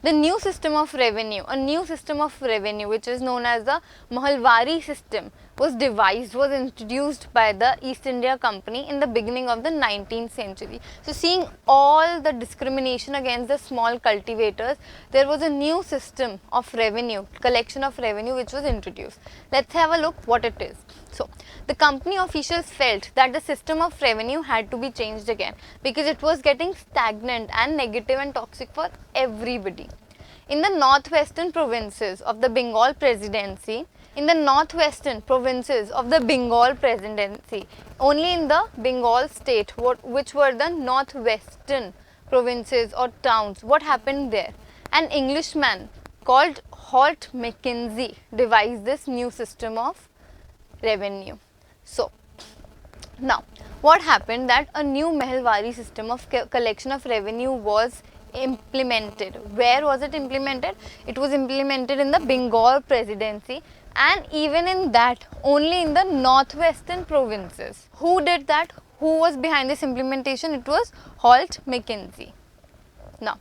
the new system of revenue, a new system of revenue which is known as the Mahalwari system, was devised, was introduced by the East India Company in the beginning of the 19th century. So seeing all the discrimination against the small cultivators, there was a new system of revenue, collection of revenue which was introduced. Let's have a look what it is. So the company officials felt that the system of revenue had to be changed again because it was getting stagnant and negative and toxic for everybody. In the northwestern provinces of the Bengal Presidency, only in the Bengal state, which were the northwestern provinces or towns, what happened there? An Englishman called Holt Mackenzie devised this new system of revenue. So now what happened, that a new Mahalwari system of collection of revenue was implemented. Where was it implemented? It was implemented in the Bengal Presidency, and even in that only in the northwestern provinces. Who did that? Who was behind this implementation? It was Holt Mackenzie. Now,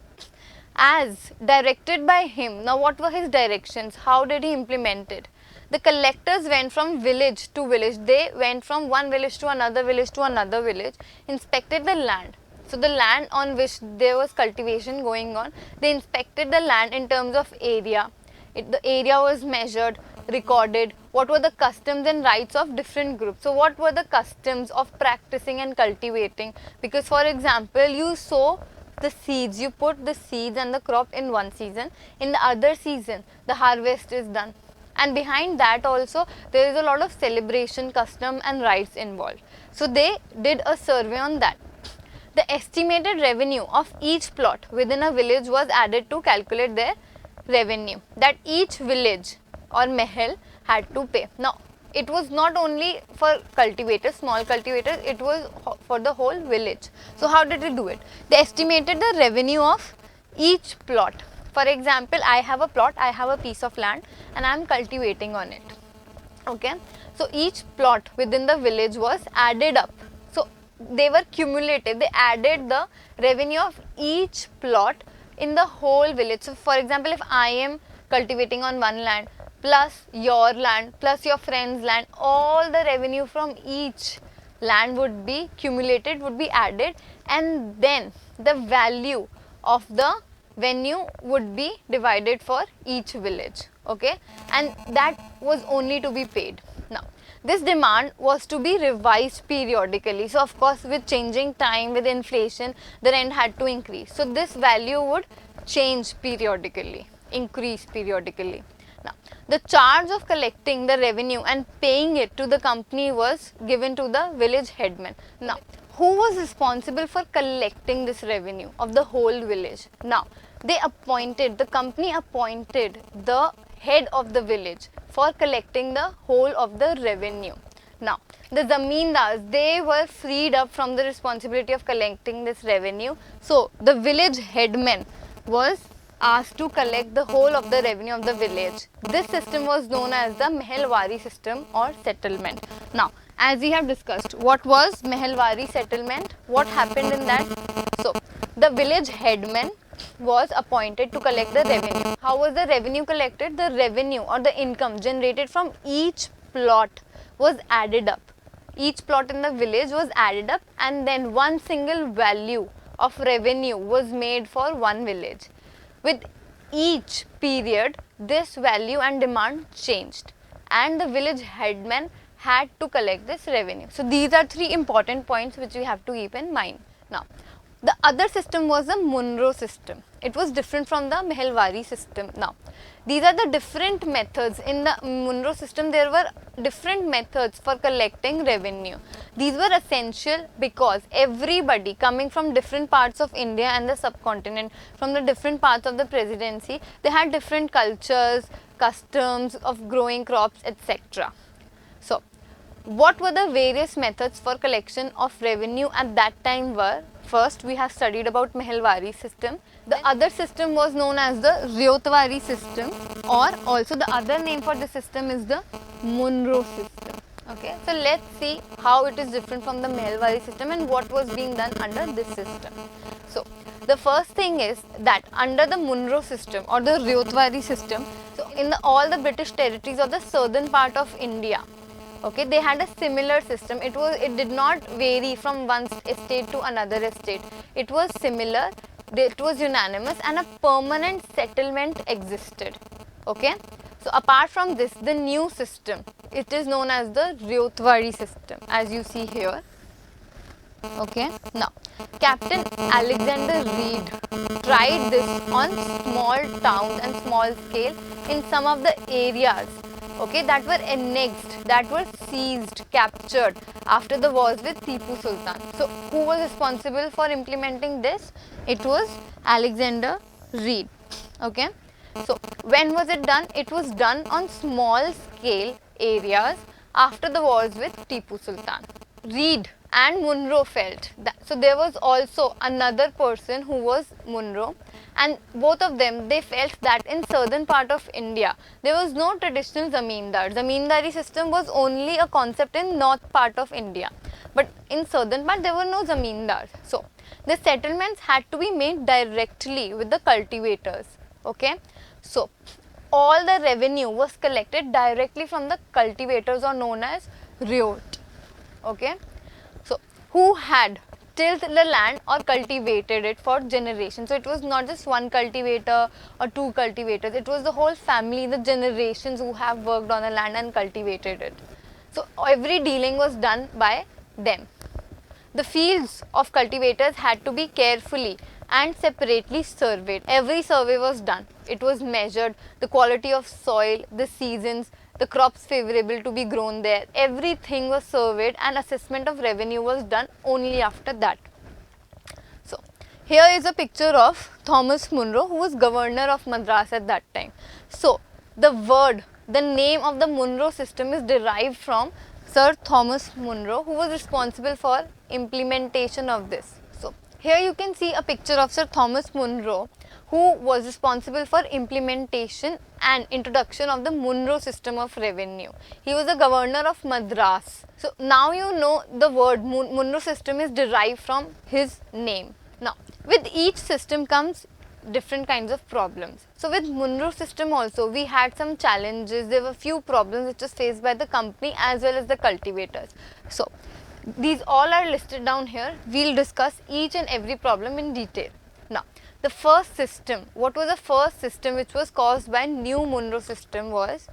as directed by him, now what were his directions? How did he implement it? The collectors went from village to village. They went from one village to another village to another village, inspected the land. So the land on which there was cultivation going on, they inspected the land in terms of area. The area was measured, recorded, what were the customs and rights of different groups. So what were the customs of practicing and cultivating? Because for example, you sow the seeds, you put the seeds and the crop in one season, in the other season the harvest is done. And behind that also there is a lot of celebration, custom and rites involved. So they did a survey on that. The estimated revenue of each plot within a village was added to calculate their revenue that each village or mahal had to pay. Now it was not only for cultivators, small cultivators, it was for the whole village. So how did they do it? They estimated the revenue of each plot. For example, I have a plot, I have a piece of land and I am cultivating on it. Okay, so each plot within the village was added up. So they were cumulative, they added the revenue of each plot in the whole village. So for example, if I am cultivating on one land plus your land plus your friend's land, all the revenue from each land would be cumulated, would be added, and then the value of the venue would be divided for each village. Okay, and that was only to be paid. Now this demand was to be revised periodically. So of course with changing time, with inflation, the rent had to increase. So this value would change periodically, increase periodically. Now the charge of collecting the revenue and paying it to the company was given to the village headman. Now who was responsible for collecting this revenue of the whole village? Now the company appointed the head of the village for collecting the whole of the revenue. Now the zamindars, they were freed up from the responsibility of collecting this revenue. So the village headman was asked to collect the whole of the revenue of the village. This system was known as the Mahalwari system or settlement. Now as we have discussed, what was Mahalwari settlement? What happened in that? So the village headman was appointed to collect the revenue. How was the revenue collected? The revenue or the income generated from each plot was added up. Each plot in the village was added up, and then one single value of revenue was made for one village. With each period, this value and demand changed, and the village headman had to collect this revenue. So these are three important points which we have to keep in mind. Now the other system was the Monroe system. It was different from the Mahalwari system. Now these are the different methods. In the Monroe system there were different methods for collecting revenue. These were essential because everybody coming from different parts of India and the subcontinent, from the different parts of the presidency, they had different cultures, customs of growing crops, etc. So what were the various methods for collection of revenue at that time were? First, we have studied about Mahalwari system. The other system was known as the Ryotwari system, or also the other name for the system is the Monroe system. Okay, so let's see how it is different from the Mahalwari system and what was being done under this system. So The first thing is that under the Munro system or the Ryotwari system, so in all the British territories of the southern part of India, okay, they had a similar system. It did not vary from one estate to another estate. It was similar, it was unanimous, and a permanent settlement existed. Okay, so apart from this, the new system, it is known as the Ryotwari system, as you see here. Okay, now Captain Alexander Reed tried this on small towns and small scale in some of the areas, okay, that were annexed, that were seized, captured after the wars with Tipu Sultan. So who was responsible for implementing this? It was Alexander Reed. Okay, so when was it done? It was done on small scale areas after the wars with Tipu Sultan. Reed and Munro felt that, so there was also another person who was Munro, and both of them, they felt that in southern part of India there was no traditional zamindar. Zamindari system was only a concept in north part of India, but in southern part there were no zamindars. So the settlements had to be made directly with the cultivators. Okay, so all the revenue was collected directly from the cultivators, or known as ryot. Okay, so who had tilled the land or cultivated it for generations. So it was not just one cultivator or two cultivators, it was the whole family, the generations who have worked on the land and cultivated it. So every dealing was done by them. The fields of cultivators had to be carefully and separately surveyed. Every survey was done. It was measured, the quality of soil, the seasons, the crops favorable to be grown there. Everything was surveyed, and assessment of revenue was done only after that. So here is a picture of Thomas Munro, who was governor of Madras at that time. So the name of the Munro system is derived from Sir Thomas Munro, who was responsible for implementation of this. So here you can see a picture of Sir Thomas Munro, who was responsible for implementation and introduction of the Munro system of revenue. He was the governor of Madras. So now you know the word Munro system is derived from his name. Now with each system comes different kinds of problems. So with Munro system also we had some challenges. There were few problems which was faced by the company as well as the cultivators. So these all are listed down here. We'll discuss each and every problem in detail. Now the first system, what was the first system which was caused by new Munro system was,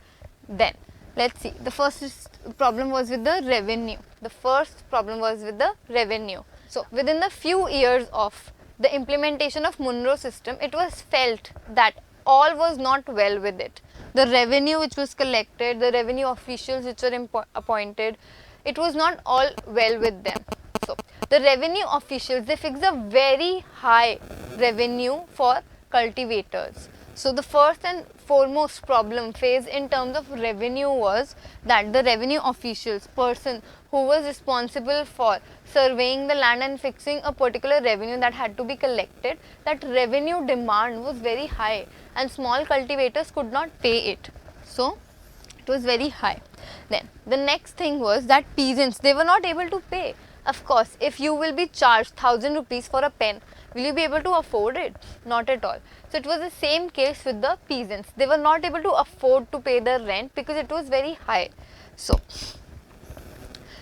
then let's see, the first problem was with the revenue. The first problem was with the revenue. So within the few years of the implementation of Munro system, it was felt that all was not well with it. The revenue which was collected, the revenue officials which were appointed, it was not all well with them. So the revenue officials, they fixed a very high revenue for cultivators. So the first and foremost problem faced in terms of revenue was that the revenue officials, person who was responsible for surveying the land and fixing a particular revenue that had to be collected, that revenue demand was very high and small cultivators could not pay it. So it was very high. Then the next thing was that peasants, they were not able to pay. Of course, if you will be charged 1000 rupees for a pen, will you be able to afford it? Not at all. So it was the same case with the peasants. They were not able to afford to pay the rent because it was very high. So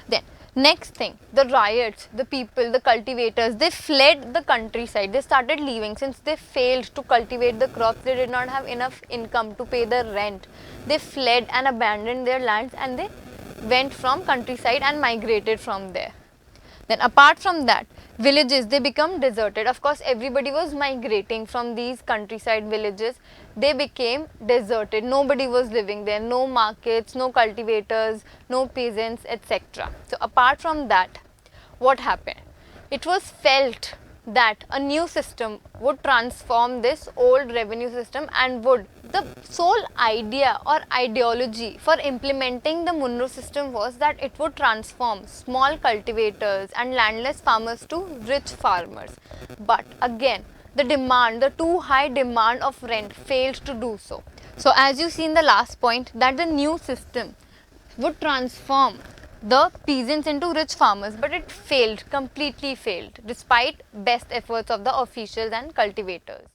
then next thing, the riots, the people, the cultivators, they fled the countryside. They started leaving since they failed to cultivate the crops. They did not have enough income to pay the rent. They fled and abandoned their lands, and they went from countryside and migrated from there. Then apart from that, villages, they become deserted. Of course, everybody was migrating from these countryside villages. They became deserted. Nobody was living there. No markets, no cultivators, no peasants, etc. So apart from that, what happened? It was felt that a new system would transform this old revenue system, and the sole idea or ideology for implementing the Munro system was that it would transform small cultivators and landless farmers to rich farmers. But again, the too high demand of rent failed to do so. So as you see in the last point, that the new system would transform the peasants into rich farmers, but it failed, completely failed, despite best efforts of the officials and cultivators.